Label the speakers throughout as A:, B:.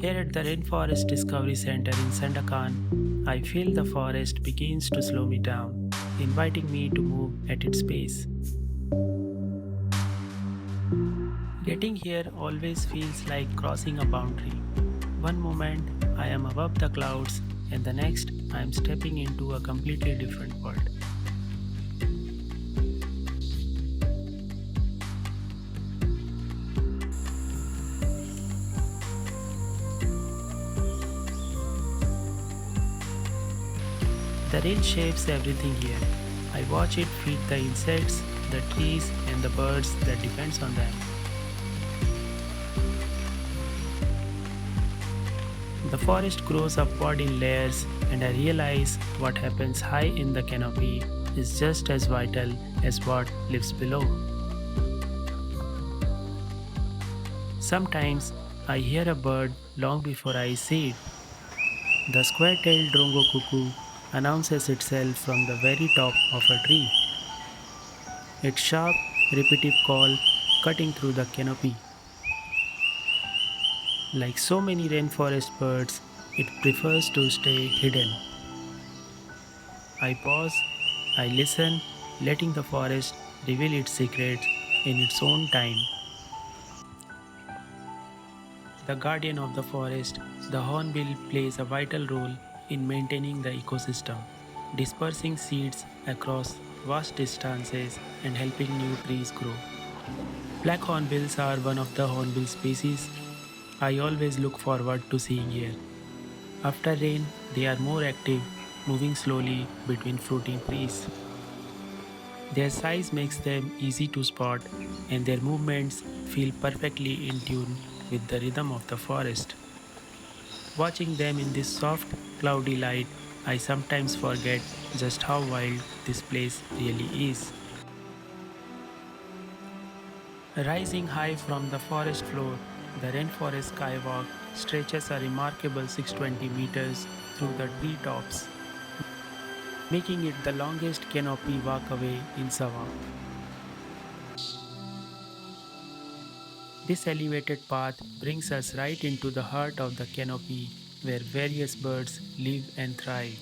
A: Here at the Rainforest Discovery Centre in Sandakan, I feel the forest begins to slow me down, inviting me to move at its pace. Getting here always feels like crossing a boundary. One moment I am above the clouds, and the next I am stepping into a completely different world. The rain shapes everything here. I watch it feed the insects, the trees, and the birds that depends on them. The forest grows upward in layers, and I realize what happens high in the canopy is just as vital as what lives below. Sometimes I hear a bird long before I see it. The square-tailed drongo cuckoo announces itself from the very top of a tree. Its sharp, repetitive call cutting through the canopy. Like so many rainforest birds, it prefers to stay hidden. I pause, I listen, letting the forest reveal its secrets in its own time. The guardian of the forest, the hornbill plays a vital role in maintaining the ecosystem, dispersing seeds across vast distances and helping new trees grow. Black hornbills are one of the hornbill species I always look forward to seeing here. After rain, they are more active, moving slowly between fruiting trees. Their size makes them easy to spot, and their movements feel perfectly in tune with the rhythm of the forest. Watching them in this soft, cloudy light, I sometimes forget just how wild this place really is. Rising high from the forest floor, the rainforest skywalk stretches a remarkable 620 meters through the treetops, making it the longest canopy walkway in Sabah. This elevated path brings us right into the heart of the canopy where various birds live and thrive.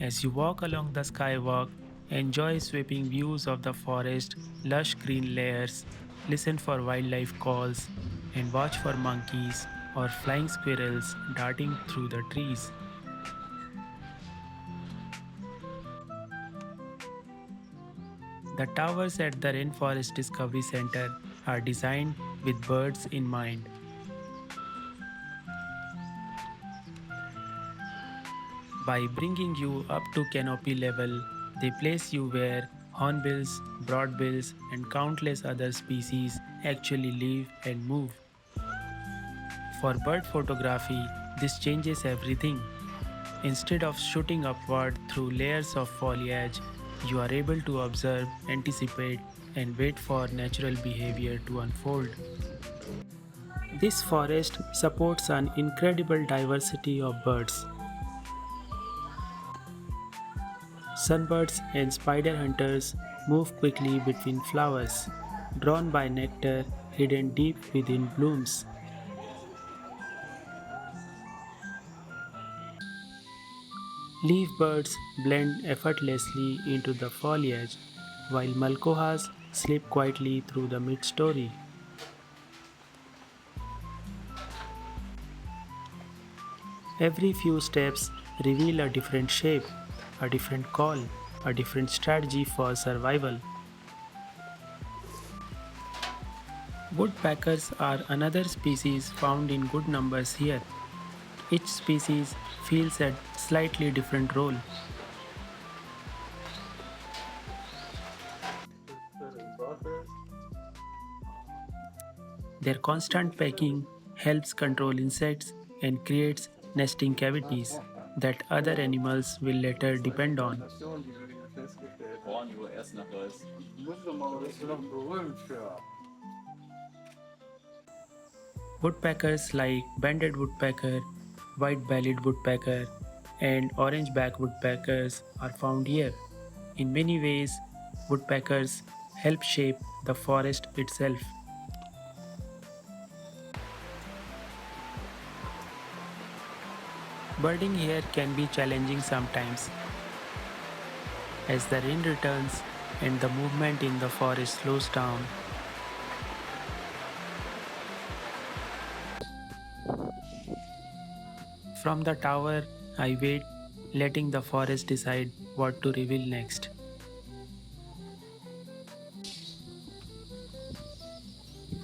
A: As you walk along the skywalk, enjoy sweeping views of the forest, lush green layers, listen for wildlife calls, and watch for monkeys or flying squirrels darting through the trees. The towers at the Rainforest Discovery Centre are designed with birds in mind. By bringing you up to canopy level, they place you where hornbills, broadbills, and countless other species actually live and move. For bird photography, this changes everything. Instead of shooting upward through layers of foliage, you are able to observe, anticipate, and wait for natural behavior to unfold. This forest supports an incredible diversity of birds. Sunbirds and spider hunters move quickly between flowers, drawn by nectar hidden deep within blooms. Leaf birds blend effortlessly into the foliage, while malkohas slip quietly through the mid-story. Every few steps reveal a different shape, a different call, a different strategy for survival. Woodpeckers are another species found in good numbers here. Each species fills a slightly different role. Their constant pecking helps control insects and creates nesting cavities that other animals will later depend on. Woodpeckers like banded woodpecker, white-bellied woodpecker, and orange-backed woodpeckers are found here. In many ways, woodpeckers help shape the forest itself. Birding here can be challenging sometimes as the rain returns and the movement in the forest slows down. From the tower, I wait, letting the forest decide what to reveal next.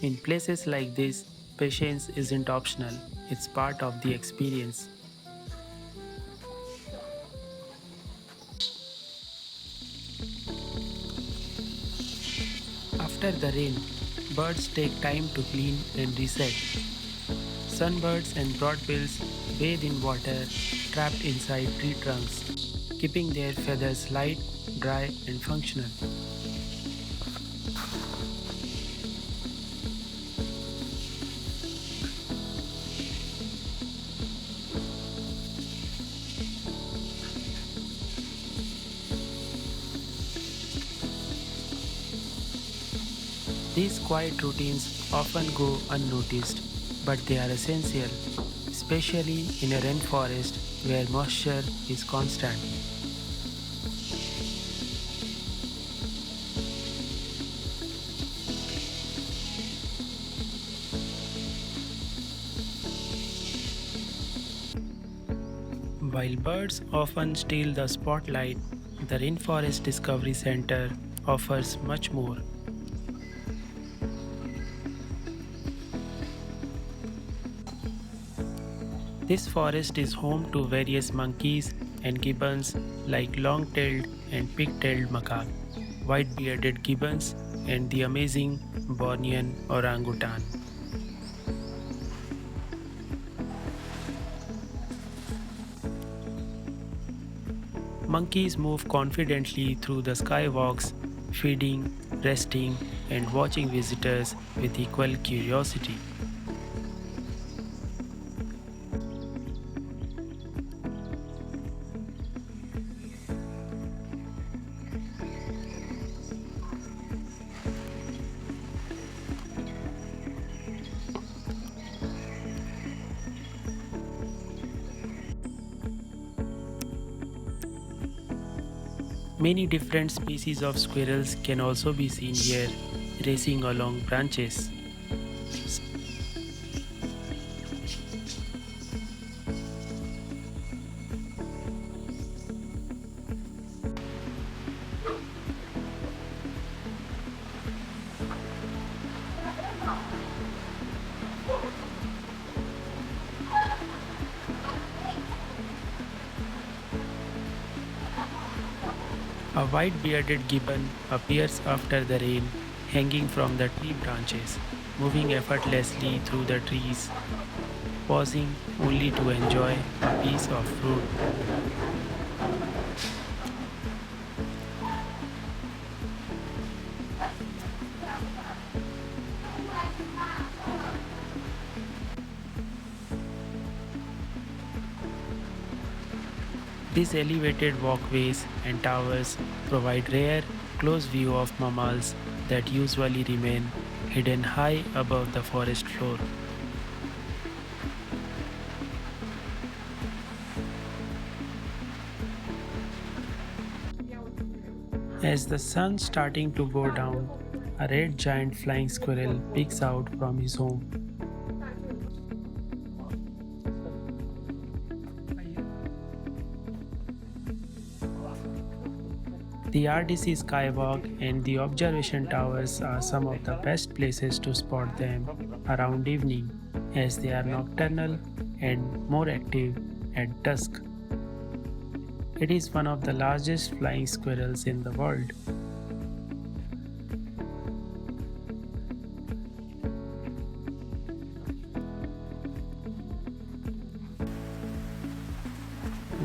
A: In places like this, patience isn't optional, it's part of the experience. After the rain, birds take time to clean and reset. Sunbirds and broadbills bathe in water trapped inside tree trunks, keeping their feathers light, dry, and functional. These quiet routines often go unnoticed, but they are essential, especially in a rainforest where moisture is constant. While birds often steal the spotlight, the Rainforest Discovery Centre offers much more. This forest is home to various monkeys and gibbons like long-tailed and pig-tailed macaque, white-bearded gibbons, and the amazing Bornean orangutan. Monkeys move confidently through the skywalks, feeding, resting, and watching visitors with equal curiosity. Many different species of squirrels can also be seen here, racing along branches. A white-bearded gibbon appears after the rain, hanging from the tree branches, moving effortlessly through the trees, pausing only to enjoy a piece of fruit. These elevated walkways and towers provide rare, close view of mammals that usually remain hidden high above the forest floor. As the sun starting to go down, a red giant flying squirrel peeks out from his home. The RDC Skywalk and the observation towers are some of the best places to spot them around evening, as they are nocturnal and more active at dusk. It is one of the largest flying squirrels in the world.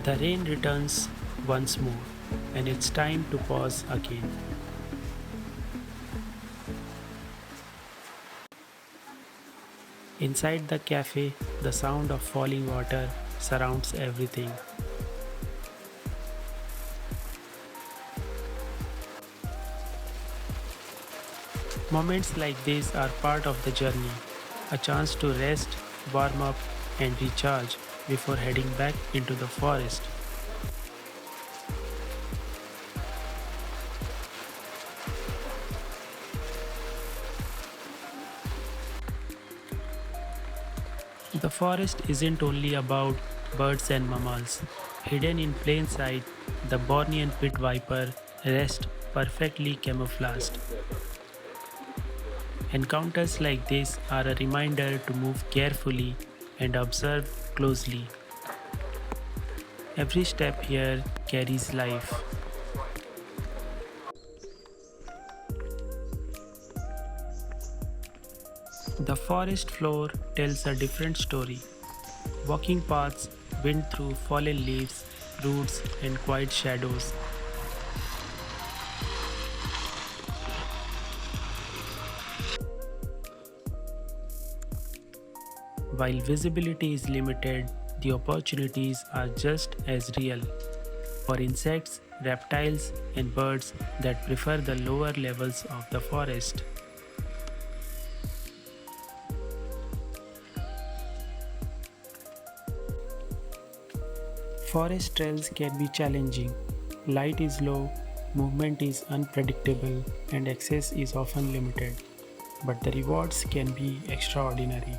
A: The rain returns once more, and it's time to pause again. Inside the cafe, the sound of falling water surrounds everything. Moments like this are part of the journey, a chance to rest, warm up, and recharge. before heading back into the forest. The forest isn't only about birds and mammals. Hidden in plain sight, the Bornean pit viper rests perfectly camouflaged. Encounters like this are a reminder to move carefully and observe closely. Every step here carries life. The forest floor tells a different story. Walking paths wind through fallen leaves, roots, and quiet shadows. While visibility is limited, the opportunities are just as real. For insects, reptiles, and birds that prefer the lower levels of the forest. Forest trails can be challenging. Light is low, movement is unpredictable, and access is often limited. But the rewards can be extraordinary.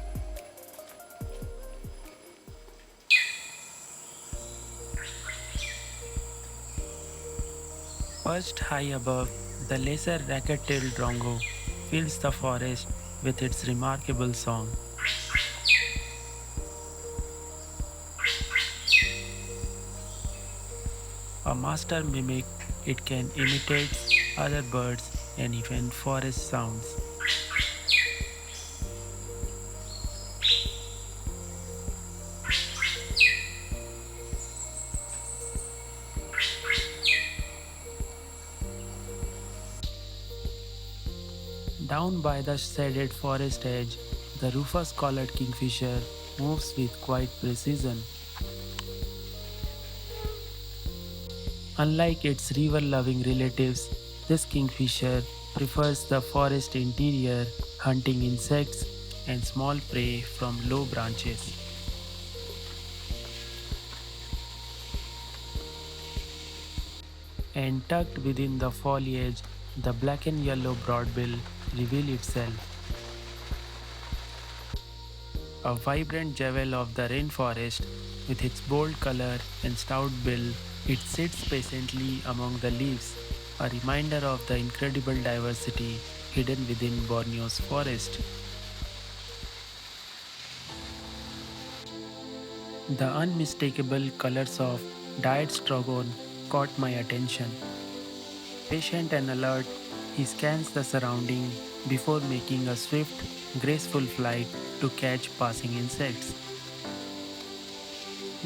A: Perched high above, the lesser racket-tailed drongo fills the forest with its remarkable song. A master mimic, it can imitate other birds and even forest sounds. Down by the shaded forest edge, the Rufous-collared Kingfisher moves with quiet precision. Unlike its river-loving relatives, this kingfisher prefers the forest interior, hunting insects and small prey from low branches. And tucked within the foliage, the black-and-yellow Broadbill reveals itself. A vibrant jewel of the rainforest, with its bold color and stout bill, it sits patiently among the leaves, a reminder of the incredible diversity hidden within Borneo's forest. The unmistakable colors of Diard's Trogon caught my attention. Patient and alert, he scans the surrounding before making a swift, graceful flight to catch passing insects.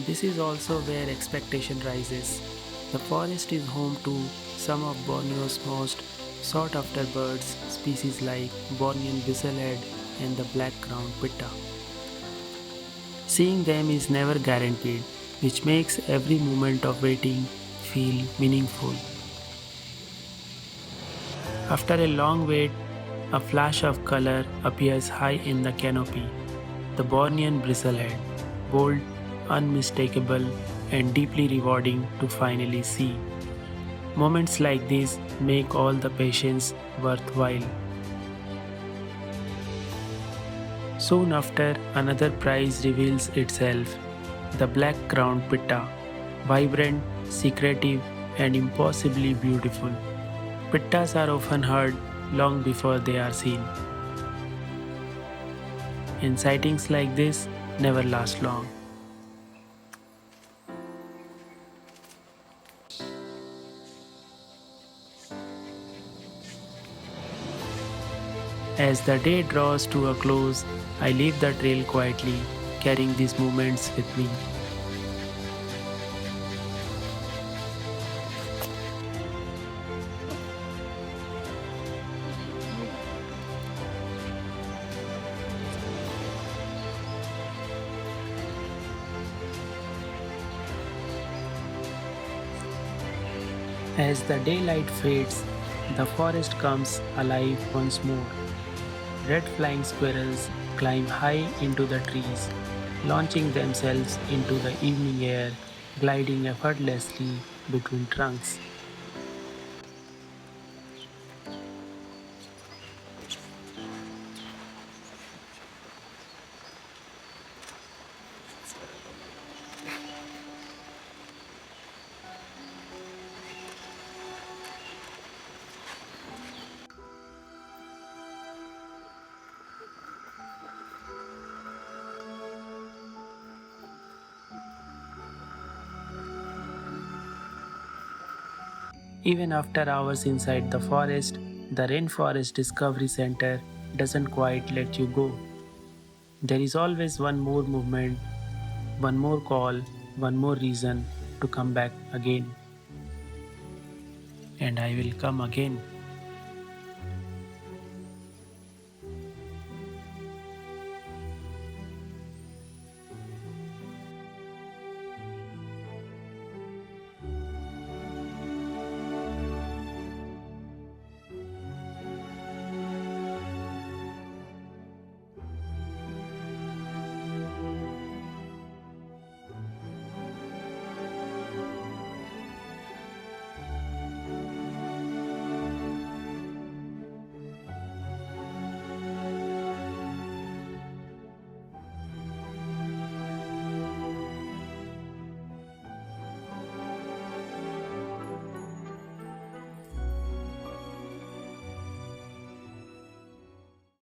A: This is also where expectation rises. The forest is home to some of Borneo's most sought after birds, species like Bornean bristlehead and the black-crowned pitta. Seeing them is never guaranteed, which makes every moment of waiting feel meaningful. After a long wait, a flash of color appears high in the canopy. The Bornean bristlehead, bold, unmistakable, and deeply rewarding to finally see. Moments like this make all the patience worthwhile. Soon after, another prize reveals itself, the black-crowned pitta, vibrant, secretive, and impossibly beautiful. Pittas are often heard long before they are seen. And sightings like this never last long. As the day draws to a close, I leave the trail quietly, carrying these moments with me. As the daylight fades, the forest comes alive once more. Red flying squirrels climb high into the trees, launching themselves into the evening air, gliding effortlessly between trunks. Even after hours inside the forest, the Rainforest Discovery Centre doesn't quite let you go. There is always one more movement, one more call, one more reason to come back again. And I will come again.